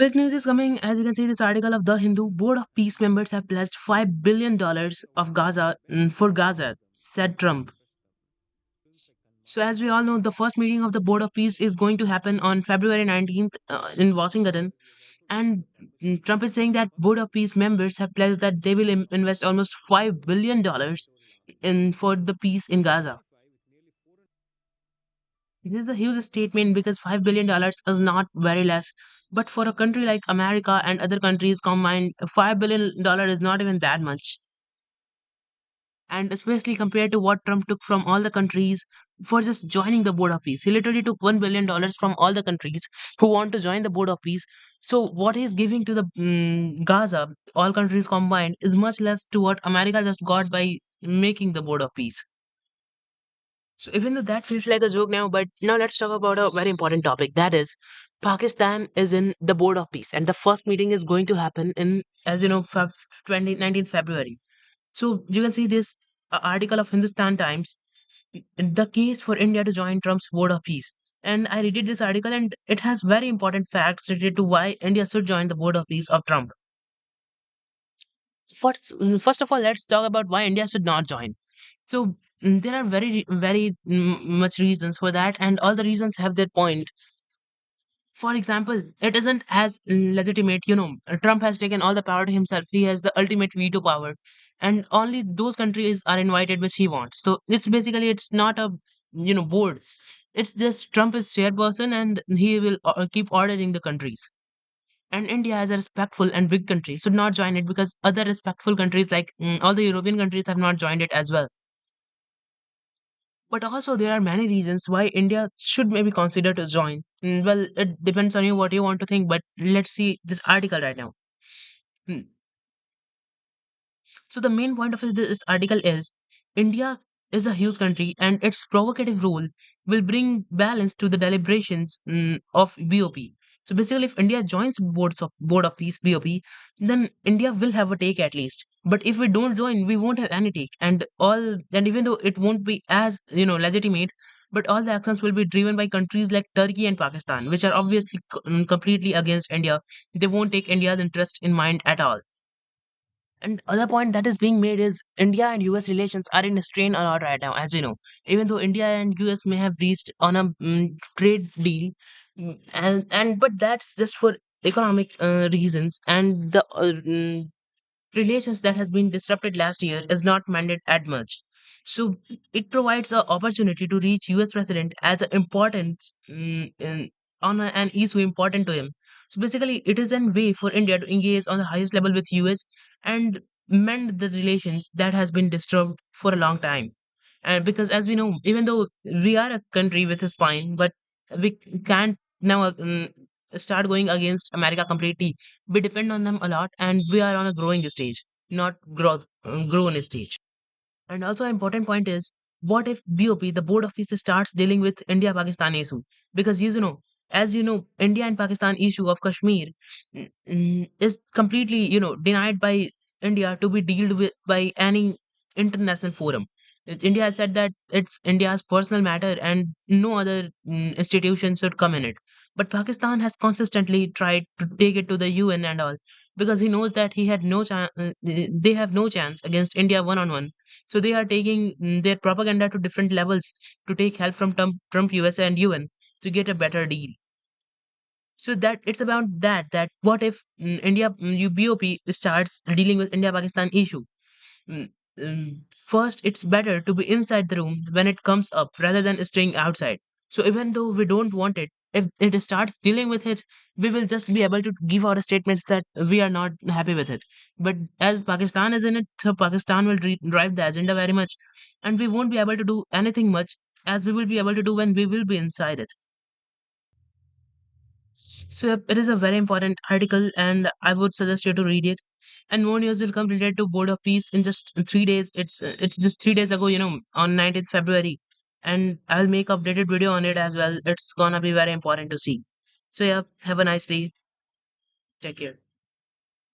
Big news is coming. As you can see, this article of The Hindu Board of Peace members have pledged $5 billion of Gaza for Gaza, said Trump. So, as we all know, the first meeting of the Board of Peace is going to happen on February 19th in Washington. And Trump is saying that Board of Peace members have pledged that they will invest almost $5 billion in for the peace in Gaza. This is a huge statement because $5 billion is not very less. But for a country like America and other countries combined, $5 billion is not even that much. And especially compared to what Trump took from all the countries for just joining the Board of Peace. He literally took $1 billion from all the countries who want to join the Board of Peace. So what he's giving to the Gaza, all countries combined, is much less to what America just got by making the Board of Peace. So even though that feels like a joke now, but now let's talk about a very important topic. That is, Pakistan is in the Board of Peace, and the first meeting is going to happen in, as you know, 19th February. So you can see this article of Hindustan Times, the case for India to join Trump's Board of Peace. And I read this article, and it has very important facts related to why India should join the Board of Peace of Trump. First of all, let's talk about why India should not join. So there are very much reasons for that, and all the reasons have their point. For example, it isn't as legitimate. Trump has taken all the power to himself. He has the ultimate veto power, and only those countries are invited which he wants. So it's not a board. It's just Trump is chairperson, and he will keep ordering the countries. And India, as a respectful and big country, should not join it because other respectful countries like all the European countries have not joined it as well. But also, there are many reasons why India should maybe consider to join. Well, it depends on you what you want to think, but let's see this article right now. Hmm. So the main point of this article is India is a huge country and its provocative role will bring balance to the deliberations of BOP. So basically, if India joins Board of Peace BOP, then India will have a take at least. But if we don't join, we won't have any take. And even though it won't be as legitimate, but all the actions will be driven by countries like Turkey and Pakistan, which are obviously completely against India. They won't take India's interest in mind at all. And other point that is being made is India and US relations are in a strain a lot right now, as we know. Even though India and US may have reached on a trade deal, but that's just for economic reasons, and the relations that has been disrupted last year is not mended at much. So it provides an opportunity to reach US president as an importance on an issue important to him. So basically, it is a way for India to engage on the highest level with US and mend the relations that has been disturbed for a long time. And because as we know, even though we are a country with a spine, but we can't now start going against America completely. We depend on them a lot, and we are on a growing stage, not grown stage. And also, an important point is what if BOP, the Board of Peace, starts dealing with India Pakistan issue? Because as you know, India and Pakistan issue of Kashmir is completely, denied by India to be dealt with by any international forum. India has said that it's India's personal matter and no other institution should come in it. But Pakistan has consistently tried to take it to the UN and all because he knows that he had no chance. They have no chance against India one on one, so they are taking their propaganda to different levels to take help from Trump, USA, and UN to get a better deal. So that it's about that what if India UBOP starts dealing with India Pakistan issue. Mm, First, it's better to be inside the room when it comes up rather than staying outside. So even though we don't want it, if it starts dealing with it, we will just be able to give our statements that we are not happy with it. But as Pakistan is in it, so Pakistan will drive the agenda very much, and we won't be able to do anything much as we will be able to do when we will be inside it. So yep, it is a very important article, and I would suggest you to read it. And more news will come related to Board of Peace in just 3 days. It's just 3 days ago, on 19th February, and I'll make updated video on it as well. It's gonna be very important to see. So yeah, have a nice day. Take care.